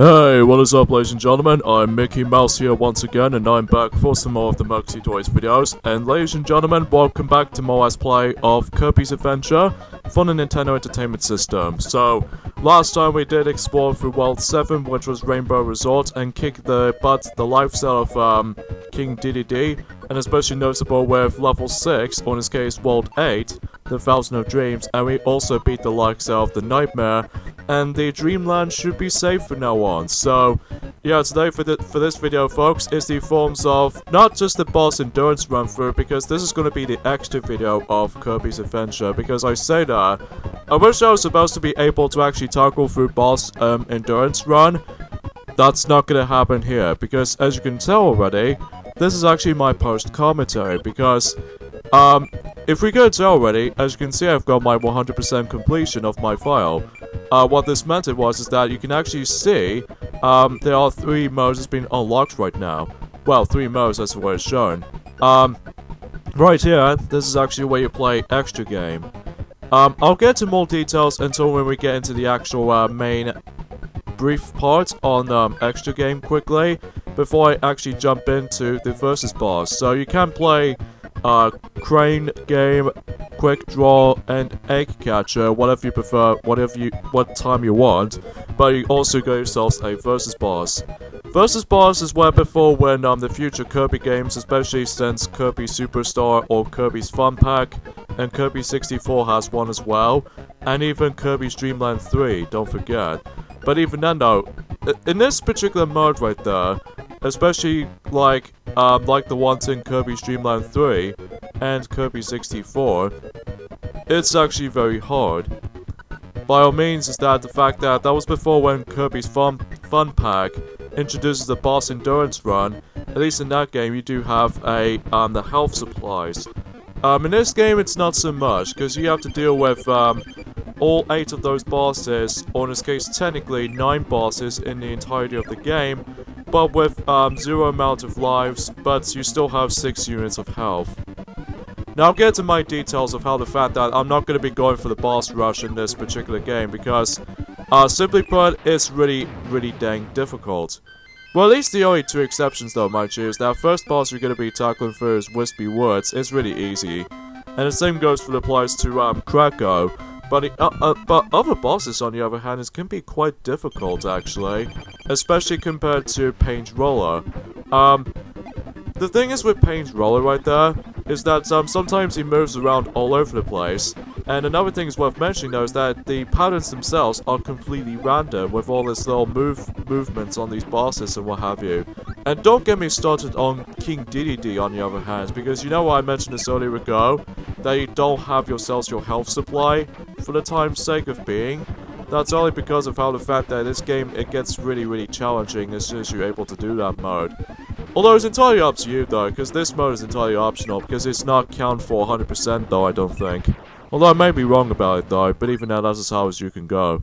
Hey, what is up, ladies and gentlemen? I'm Mickey Mouse here once again, and I'm back for some more of the Moxie Toys videos. And ladies and gentlemen, welcome back to more Let's Play of Kirby's Adventure for the Nintendo Entertainment System. So, last time we did explore through World 7, which was Rainbow Resort, and kick the lifestyle of King DDD, and especially noticeable with level 6, or in this case World 8, the Thousand of Dreams, and we also beat the likes of the Nightmare, and the Dreamland should be safe from now on. So, yeah, today for this video, folks, is the forms of not just the boss endurance run through, because this is going to be the extra video of Kirby's Adventure. Because I say that, I wish I was supposed to be able to actually tackle through boss endurance run. That's not going to happen here, because as you can tell already, this is actually my post commentary. Because if we could tell already, as you can see, I've got my 100% completion of my file. What this meant is that you can actually see there are 3 modes that's been unlocked right now. Well, 3 modes, that's what it's shown. Right here, this is actually where you play extra game. I'll get to more details until when we get into the actual main brief part on extra game quickly, before I actually jump into the versus boss. So you can play crane game, quick draw, and egg catcher, whatever you prefer, what time you want, but you also got yourselves a versus boss. Versus boss is where before when the future Kirby games, especially since Kirby Superstar or Kirby's Fun Pack, and Kirby 64 has one as well, and even Kirby's Dreamland 3, don't forget. But even then though, in this particular mode right there, especially like the ones in Kirby's Dreamland 3 and Kirby 64, it's actually very hard. By all means, is that the fact that was before when Kirby's Fun Pack introduces the boss endurance run. At least in that game, you do have the health supplies. In this game, it's not so much, because you have to deal with all 8 of those bosses, or in this case, technically 9 bosses in the entirety of the game, but with 0 amount of lives, but you still have 6 units of health. Now I'll get to my details of how the fact that I'm not going to be going for the boss rush in this particular game, because simply put, it's really dang difficult. Well, at least the only 2 exceptions though, mind you, is that first boss you're going to be tackling through is Wispy Woods. It's really easy. And the same goes for the applies to Krakow. But other bosses, on the other hand, can be quite difficult, actually. Especially compared to Pain's Roller. The thing is with Pain's Roller right there, is that sometimes he moves around all over the place. And another thing is worth mentioning though, is that the patterns themselves are completely random, with all this little movements on these bosses and what have you. And don't get me started on King DDD on the other hand, because you know what I mentioned this earlier ago, that you don't have yourselves your health supply, for the time's sake of being. That's only because of how the fact that this game, it gets really challenging as soon as you're able to do that mode. Although it's entirely up to you though, because this mode is entirely optional, because it's not count for 100% though, I don't think. Although I may be wrong about it though, but even now that's as hard as you can go.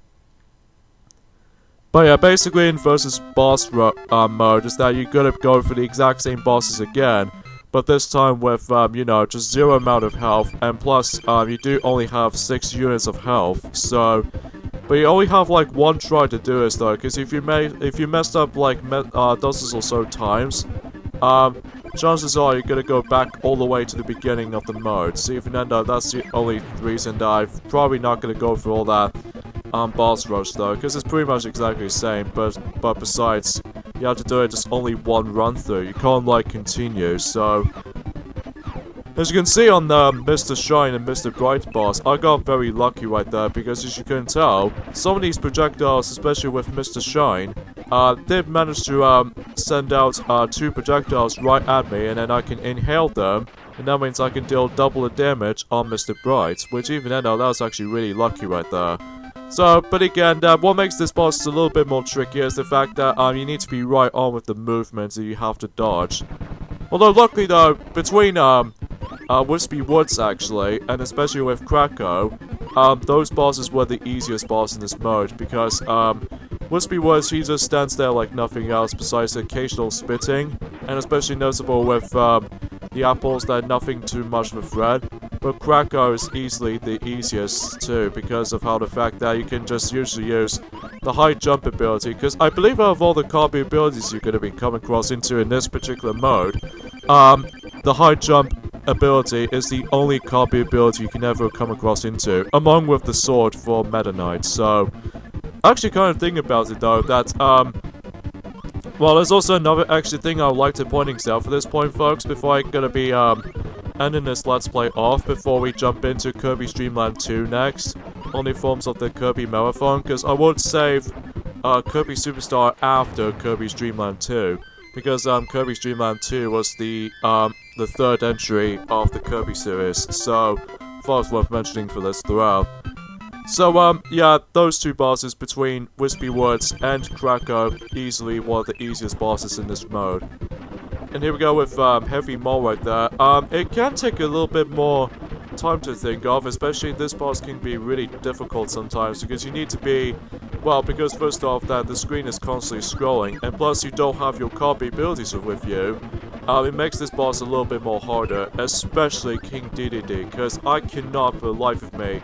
But yeah, basically in versus boss mode is that you're gonna go for the exact same bosses again, but this time with, you know, just 0 amount of health, and plus, you do only have 6 units of health, so... But you only have like 1 try to do this though, because if you messed up like dozens or so times, chances are you're gonna go back all the way to the beginning of the mode. So even then though, that's the only reason that I'm probably not gonna go for all that boss rush though, because it's pretty much exactly the same, but besides, you have to do it just only 1 run through. You can't like continue, so... As you can see on Mr. Shine and Mr. Bright boss, I got very lucky right there, because as you can tell, some of these projectiles, especially with Mr. Shine, did manage to send out 2 projectiles right at me, and then I can inhale them, and that means I can deal double the damage on Mr. Bright, which even then though, that was actually really lucky right there. So, but again, what makes this boss a little bit more tricky is the fact that you need to be right on with the movements that you have to dodge. Although luckily though, between Wispy Woods actually, and especially with Krakow, those bosses were the easiest boss in this mode, because Wispy Woods, he just stands there like nothing else besides the occasional spitting, and especially noticeable with the apples that are nothing too much of a threat. but Krakow is easily the easiest too, because of how the fact that you can just usually use the high jump ability, because I believe out of all the Kirby abilities you're going to be coming across into in this particular mode, the high jump ability is the only Kirby ability you can ever come across into, along with the sword for Meta Knight. So, actually kind of thinking about it though, that, well, there's also another actually thing I would like to point out for this point, folks, before I'm gonna be, ending this Let's Play off, before we jump into Kirby's Dream Land 2 next, only forms of the Kirby Marathon, because I would save, Kirby Superstar after Kirby's Dream Land 2, because, Kirby's Dream Land 2 was the third entry of the Kirby series, so, I thought it was worth mentioning for this throughout. So, yeah, those two bosses between Wispy Woods and Krakow, easily one of the easiest bosses in this mode. And here we go with, Heavy Mole right there. It can take a little bit more time to think of, especially this boss can be really difficult sometimes, because you need to be, well, because first off that the screen is constantly scrolling, and plus you don't have your Kirby abilities with you, it makes this boss a little bit more harder, especially King Dedede, because I cannot for the life of me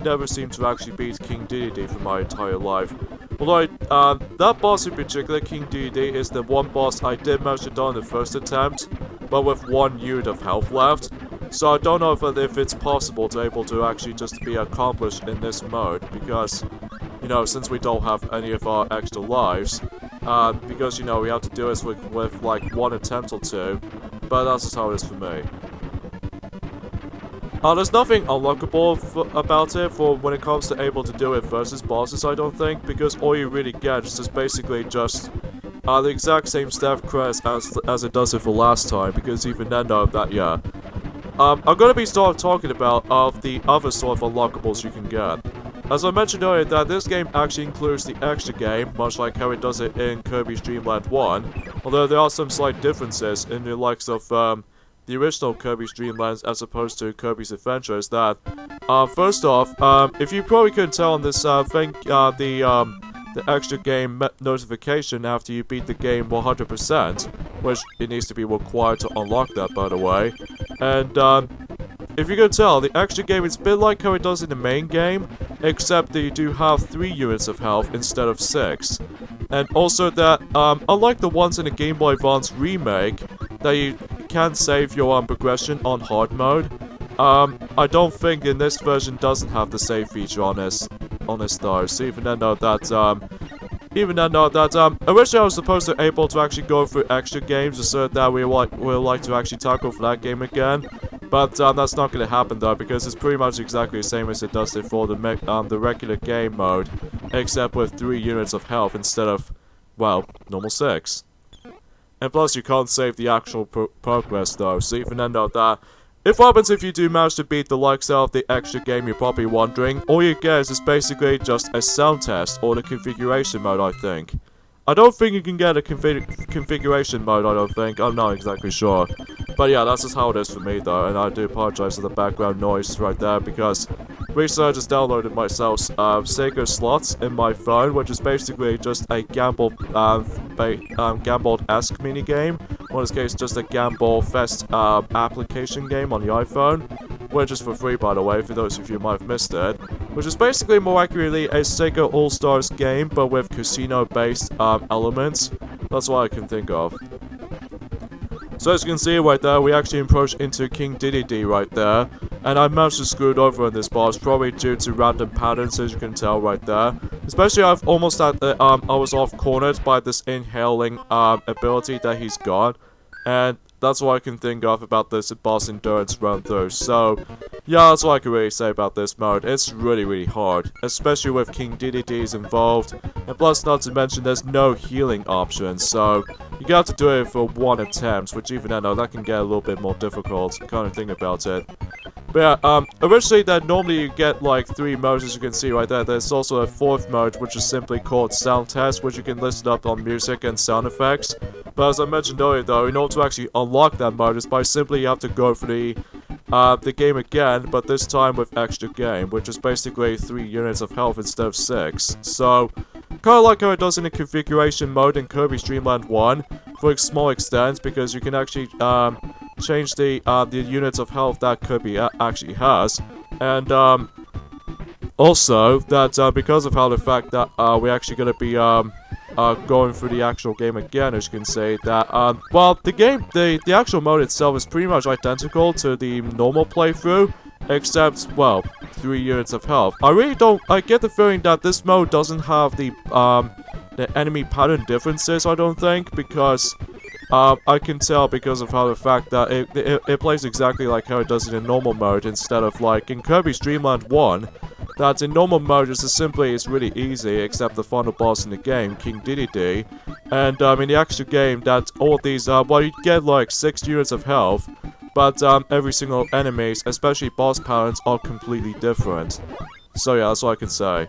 never seem to actually beat King Dedede for my entire life. Although, that boss in particular, King Dedede, is the one boss I did manage to do in the first attempt, but with 1 unit of health left. So I don't know if it's possible to able to actually just be accomplished in this mode, because, you know, since we don't have any of our extra lives, because, you know, we have to do this with like 1 attempt or 2, but that's just how it is for me. There's nothing unlockable about it for when it comes to able to do it versus bosses, I don't think, because all you really get is just basically just the exact same staff crest as it does it for last time, because even then though, that, yeah. I'm gonna be talking about the other sort of unlockables you can get. As I mentioned earlier, that this game actually includes the extra game, much like how it does it in Kirby's Dream Land 1, although there are some slight differences in the likes of, the original Kirby's Dream Lands as opposed to Kirby's Adventure is that, first off, if you probably couldn't tell on this thing, the extra game notification after you beat the game 100%, which it needs to be required to unlock that, by the way, and, if you can tell, the extra game is a bit like how it does in the main game, except that you do have 3 units of health instead of 6. And also that, unlike the ones in the Game Boy Advance remake, that you can save your progression on hard mode, I don't think in this version doesn't have the save feature on this though. So even then though that, originally I was supposed to able to actually go through extra games so that we would like to actually tackle for that game again. But that's not going to happen though, because it's pretty much exactly the same as it does it for the regular game mode, except with 3 units of health instead of, well, normal 6. And plus you can't save the actual progress though, so even then though that, if what happens if you do manage to beat the likes of the extra game, you're probably wondering, all you get is basically just a sound test or the configuration mode, I think. I don't think you can get a configuration mode, I don't think. I'm not exactly sure. But yeah, that's just how it is for me though, and I do apologize for the background noise right there, because recently I just downloaded myself Sega Slots in my phone, which is basically just a gambled-esque minigame, or in this case just a Gamble Fest application game on the iPhone, which is for free by the way, for those of you who might have missed it, which is basically more accurately a Sega All-Stars game, but with casino-based elements. That's what I can think of. So as you can see right there, we actually approach into King Dedede right there, and I managed to screw it over in this boss, probably due to random patterns, as you can tell right there. Especially I've almost had the, I was off-cornered by this inhaling ability that he's got, and that's what I can think of about this boss endurance run through. So, yeah, that's what I can really say about this mode. It's really, really hard, especially with King Dedede's involved, and plus not to mention there's no healing option, so you have to do it for 1 attempt, which even though that can get a little bit more difficult, kind of thing about it. But yeah, originally that normally you get like 3 modes, as you can see right there. There's also a 4th mode, which is simply called Sound Test, which you can listen up on music and sound effects. But as I mentioned earlier though, in order to actually unlock that mode is by simply you have to go for the game again, but this time with extra game, which is basically 3 units of health instead of 6. So, kinda like how it does in the configuration mode in Kirby's Dream Land 1, for a small extent, because you can actually change the units of health that Kirby actually has, and also that because of how the fact that we're actually gonna be going through the actual game again, as you can see, that well, the actual mode itself is pretty much identical to the normal playthrough, except, well, 3 units of health. I get the feeling that this mode doesn't have the enemy pattern differences, I don't think, because I can tell because of how the fact that it plays exactly like how it does in normal mode, instead of like in Kirby's Dream Land 1, that in normal mode it's really easy, except the final boss in the game, King Dedede, and in the actual game that all these, well, you get like 6 units of health, but every single enemies, especially boss patterns, are completely different. So yeah, that's all I can say.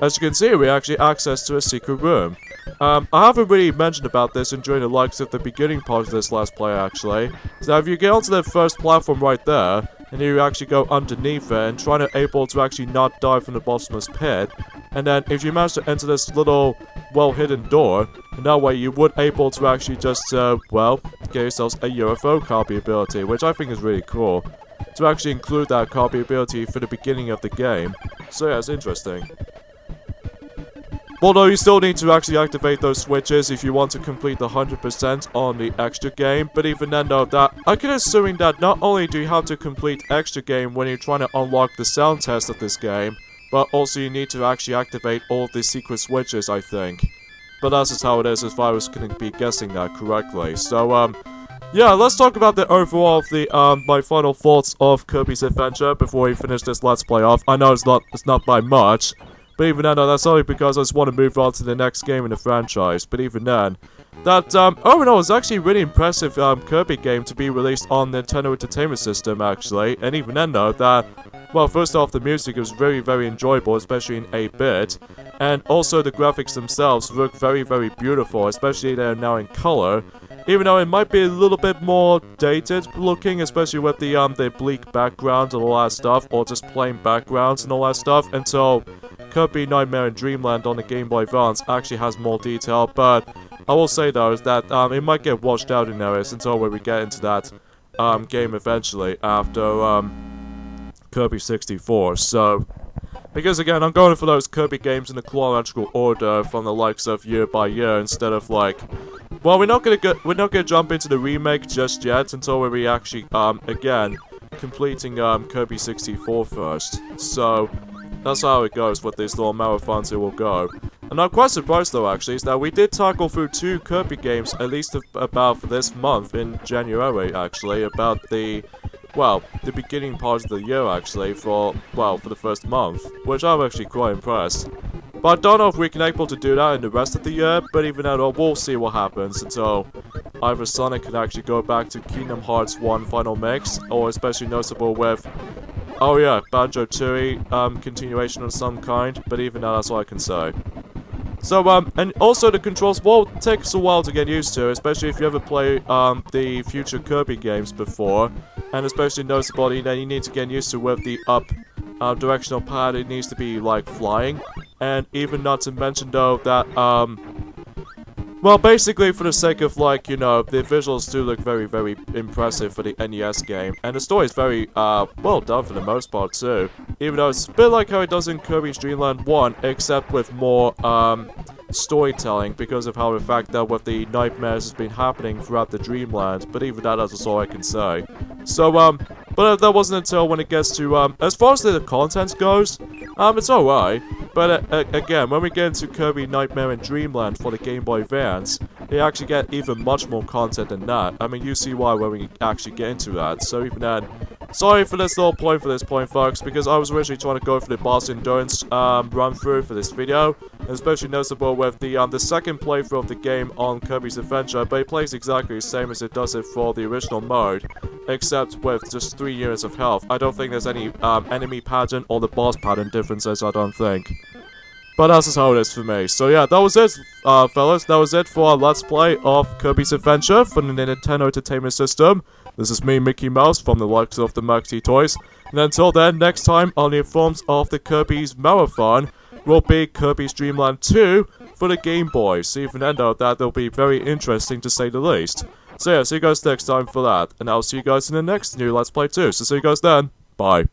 As you can see, we actually access to a secret room. I haven't really mentioned about this during the likes of the beginning part of this Let's Play, actually. So if you get onto the first platform right there, and you actually go underneath it and try to able to actually not die from the bottomless pit, and then if you manage to enter this little well-hidden door, and that way you would able to actually just, well, get yourselves a UFO copy ability, which I think is really cool. To actually include that copy ability for the beginning of the game. So yeah, it's interesting. Although you still need to actually activate those switches if you want to complete the 100% on the extra game, but even then though, that I can assuming that not only do you have to complete extra game when you're trying to unlock the sound test of this game, but also you need to actually activate all of the secret switches, I think. But that's just how it is if I was going to be guessing that correctly. So yeah, let's talk about the overall of the my final thoughts of Kirby's Adventure before we finish this Let's Play off. I know it's not by much. But even then, that's only because I just want to move on to the next game in the franchise. But even then, that, overall, it's actually a really impressive, Kirby game to be released on Nintendo Entertainment System, actually. And even then, though, that, well, first off, the music is very, very enjoyable, especially in 8-bit. And also, the graphics themselves look very, very beautiful, especially they're now in color. Even though it might be a little bit more dated looking, especially with the bleak background and all that stuff, or just plain backgrounds and all that stuff, until Kirby Nightmare in Dreamland on the Game Boy Advance actually has more detail, but I will say though is that it might get washed out in areas until when we get into that game eventually after Kirby 64. So because again, I'm going for those Kirby games in the chronological order from the likes of year by year instead of like, well, we're not gonna jump into the remake just yet until we actually again completing Kirby 64 first. So that's how it goes with these little marathons. It will go. And I'm quite surprised though actually is that we did tackle through 2 Kirby games at least about for this month in January actually, about the, well, the beginning part of the year actually for the first month, which I'm actually quite impressed. But I don't know if we can able to do that in the rest of the year, but even then we'll see what happens until either Sonic can actually go back to Kingdom Hearts 1 Final Mix, or especially noticeable with, oh yeah, Banjo-Tooie, continuation of some kind, but even now that's all I can say. So, and also the controls will take us a while to get used to, especially if you ever play, the future Kirby games before, and especially noticeably that you need to get used to with the up, directional pad, it needs to be, like, flying, and even not to mention, though, that, well, basically, for the sake of, like, you know, the visuals do look very, very impressive for the NES game, and the story is very, well done for the most part, too. Even though it's a bit like how it does in Kirby's Dream Land 1, except with more, storytelling, because of how the fact that with the nightmares has been happening throughout the Dreamland, but even that's all I can say. So, but that wasn't until when it gets to, as far as the content goes, it's alright. But again, when we get into Kirby Nightmare in Dreamland for the Game Boy Advance, they actually get even much more content than that. I mean, you see why when we actually get into that. So even then, sorry for this little point for this point, folks, because I was originally trying to go for the boss endurance run through for this video, especially noticeable with the second playthrough of the game on Kirby's Adventure, but it plays exactly the same as it does it for the original mode, except with just 3 units of health. I don't think there's any enemy pattern or the boss pattern differences, I don't think. But that's just how it is for me. So yeah, that was it, fellas. That was it for our Let's Play of Kirby's Adventure for the Nintendo Entertainment System. This is me, Mickey Mouse, from the likes of the Maxi Toys. And until then, next time on the informs of the Kirby's Marathon will be Kirby's Dream Land 2 for the Game Boy. So even then though, that'll be very interesting to say the least. So yeah, see you guys next time for that, and I'll see you guys in the next new Let's Play too, so see you guys then. Bye.